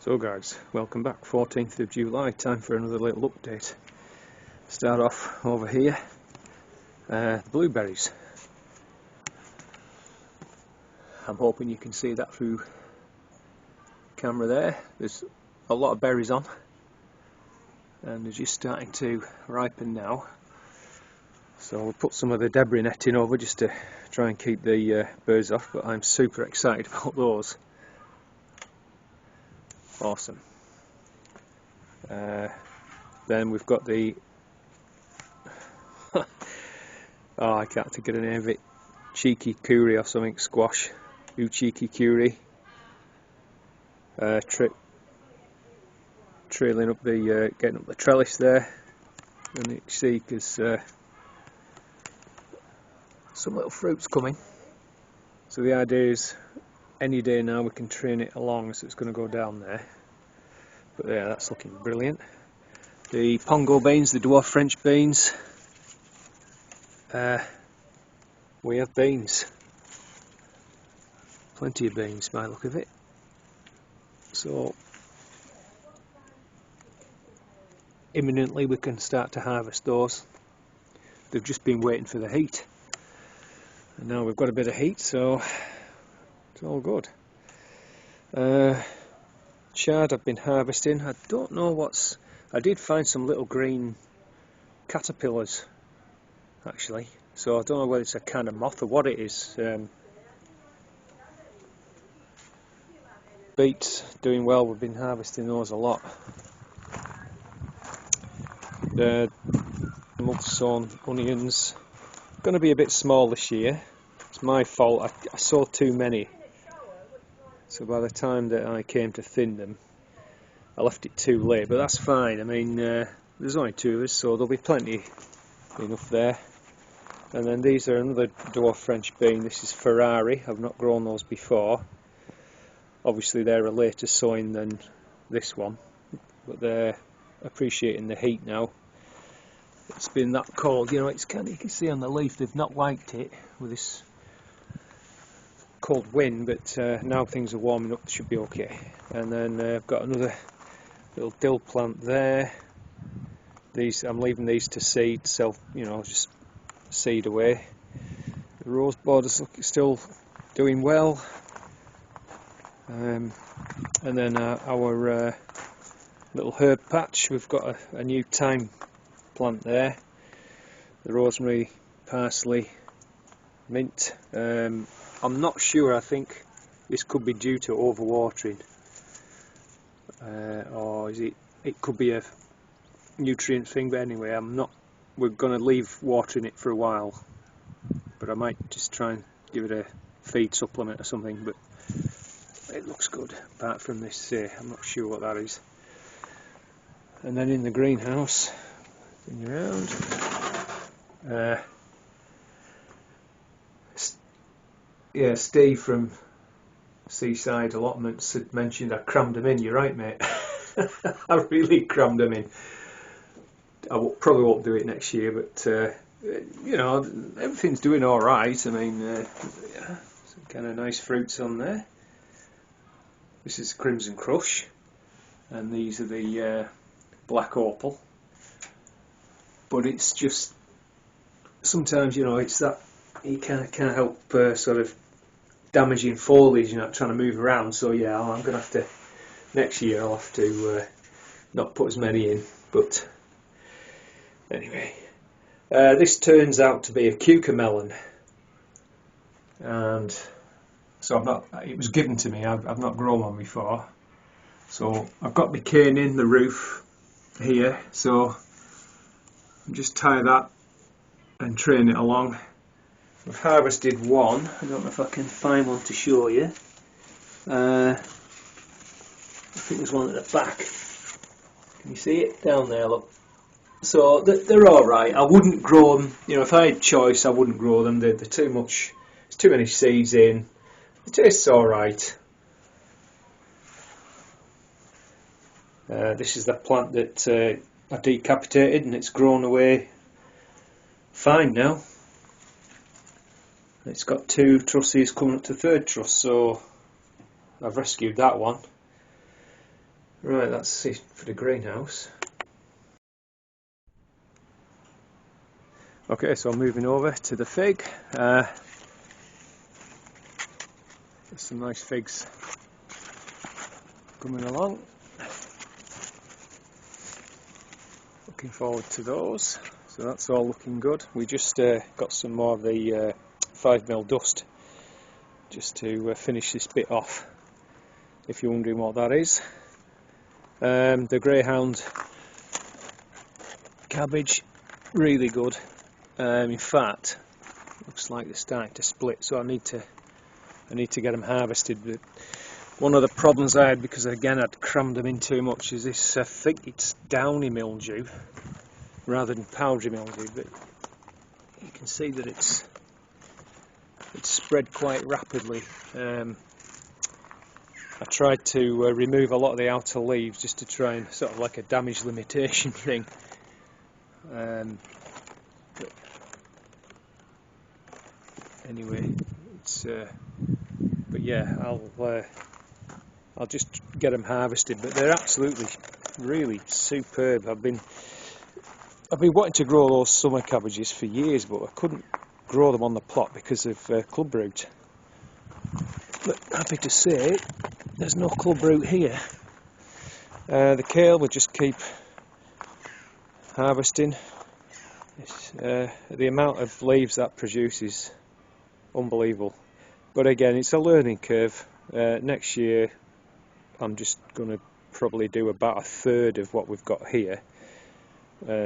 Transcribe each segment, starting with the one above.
So guys, welcome back. 14th of July, time for another little update. Start off over here, blueberries. I'm hoping you can see that through camera there. There's a lot of berries on and they're just starting to ripen now. So we'll put some of the debris netting over just to try and keep the birds off, but I'm super excited about those. Awesome. Then we've got the oh, I can't think of the name of it, cheeky curry or something, squash, cheeky curry, trailing up the getting up the trellis there, and you see because some little fruits coming. So the idea is any day now we can train it along, so it's going to go down there. But yeah, that's looking brilliant. The Pongo beans, the dwarf French beans. We have beans. Plenty of beans by the look of it. So imminently we can start to harvest those. They've just been waiting for the heat. And now we've got a bit of heat, so it's all good. Chard I've been harvesting. I don't know I did find some little green caterpillars actually, so I don't know whether it's a kind of moth or what it is. Beets doing well, we've been harvesting those a lot. The sown onions going to be a bit small this year. It's my fault, I sowed too many. So by the time that I came to thin them, I left it too late, but that's fine. I mean, there's only two of us, so there'll be plenty enough there. And then these are another dwarf French bean. This is Ferrari. I've not grown those before. Obviously they're a later sowing than this one, but they're appreciating the heat now. It's been that cold, you know, it's kind of, you can see on the leaf they've not liked it with this cold wind, but now things are warming up, should be okay. And then I've got another little dill plant there. These I'm leaving these to seed, just seed away. The rose borders still doing well. And then our little herb patch, we've got a new thyme plant there. The rosemary, parsley, mint. I'm not sure, I think this could be due to overwatering, or it could be a nutrient thing, but anyway, we're going to leave watering it for a while, but I might just try and give it a feed supplement or something, but it looks good, apart from this, I'm not sure what that is. And then in the greenhouse, around, yeah, Steve from Seaside Allotments had mentioned I crammed them in. You're right, mate. I really crammed them in. Probably won't do it next year, but everything's doing all right. I mean, yeah, some kind of nice fruits on there. This is Crimson Crush, and these are the Black Opal. But it's just sometimes, it's that you can't help sort of damaging foliage, trying to move around. So yeah, I'm gonna have to next year. I'll have to not put as many in. But anyway, this turns out to be a cucamelon, and so it was given to me. I've not grown one before, so I've got my cane in the roof here. So I'll just tie that and train it along. I've harvested one. I don't know if I can find one to show you. I think there's one at the back. Can you see it? Down there, look. So they're alright. I wouldn't grow them, if I had choice I wouldn't grow them. They're too much, there's too many seeds in. The taste's alright. This is the plant that I decapitated, and it's grown away fine now. It's got 2 trusses coming up to 3rd truss, so I've rescued that one. Right, that's it for the greenhouse. Okay, so I'm moving over to the fig. There's some nice figs coming along. Looking forward to those. So that's all looking good. We just got some more of the 5mm dust just to finish this bit off, if you're wondering what that is. The Greyhound Cabbage, really good. In fact, looks like they're starting to split, so I need to get them harvested. But one of the problems I had, because again I'd crammed them in too much, is this, I think it's Downy Mildew rather than powdery mildew, but you can see that it's spread quite rapidly. I tried to remove a lot of the outer leaves just to try and sort of like a damage limitation thing. But anyway, it's but yeah, I'll just get them harvested. But they're absolutely, really superb. I've been wanting to grow those summer cabbages for years, but I couldn't grow them on the plot because of club root. But happy to say, there's no club root here. The kale will just keep harvesting. The amount of leaves that produces, unbelievable. But again, it's a learning curve. Next year I'm just going to probably do about a third of what we've got here.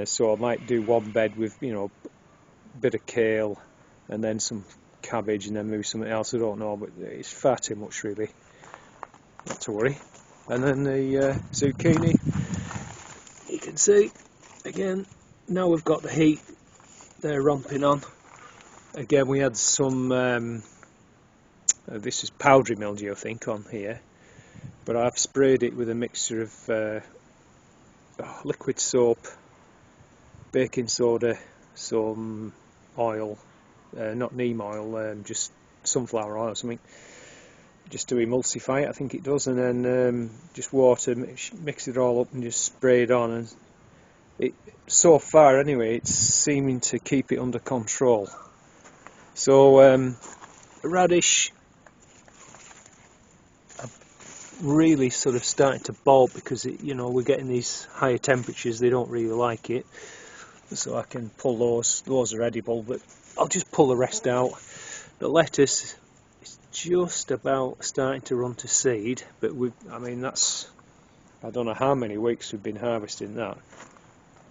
So I might do one bed with, you know, a bit of kale and then some cabbage and then maybe something else, I don't know, but it's far too much really, not to worry. And then the zucchini, you can see again, now we've got the heat, they're romping on. Again, we had some this is powdery mildew I think on here, but I've sprayed it with a mixture of liquid soap, baking soda, some oil, not neem oil, just sunflower oil or something, just to emulsify it, I think it does, and then just water, mix it all up and just spray it on, and it, so far anyway, it's seeming to keep it under control. So radish, I'm really sort of starting to bolt because you know, we're getting these higher temperatures, they don't really like it, so I can pull those are edible, but I'll just pull the rest out. The lettuce is just about starting to run to seed, but I mean, that's, I don't know how many weeks we've been harvesting that,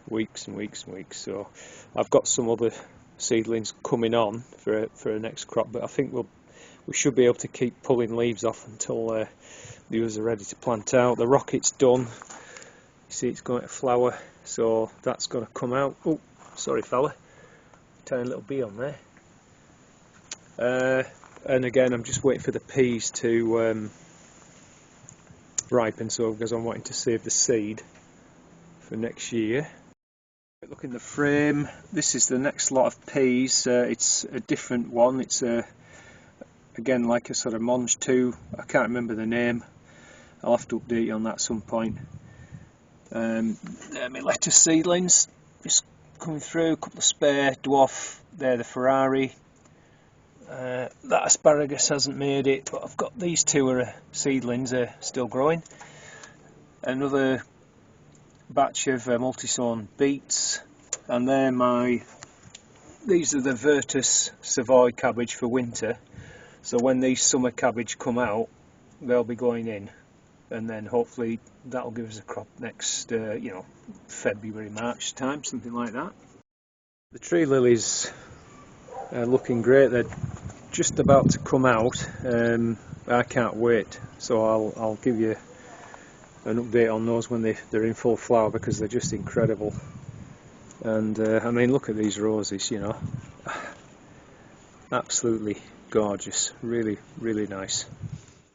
weeks and weeks and weeks. So I've got some other seedlings coming on for a next crop, but I think we should be able to keep pulling leaves off until the others are ready to plant out. The rocket's done, you see it's going to flower, so that's going to come out. Oh, sorry fella, tiny little bee on there. And again, I'm just waiting for the peas to ripen, so because I'm wanting to save the seed for next year. Look in the frame, this is the next lot of peas. It's a different one, it's again like a sort of Mangetout, I can't remember the name, I'll have to update you on that at some point. My lettuce seedlings just coming through, a couple of spare, Dwarf, they're the Ferrari. That asparagus hasn't made it, but I've got these two are seedlings, are still growing. Another batch of multi-sown beets, and these are the Virtus Savoy cabbage for winter, so when these summer cabbage come out they'll be going in, and then hopefully that'll give us a crop next you know, February, March time, something like that. The tree lilies are looking great, they're just about to come out. I can't wait, so I'll give you an update on those when they're in full flower, because they're just incredible. And I mean, look at these roses, you know, absolutely gorgeous, really, really nice.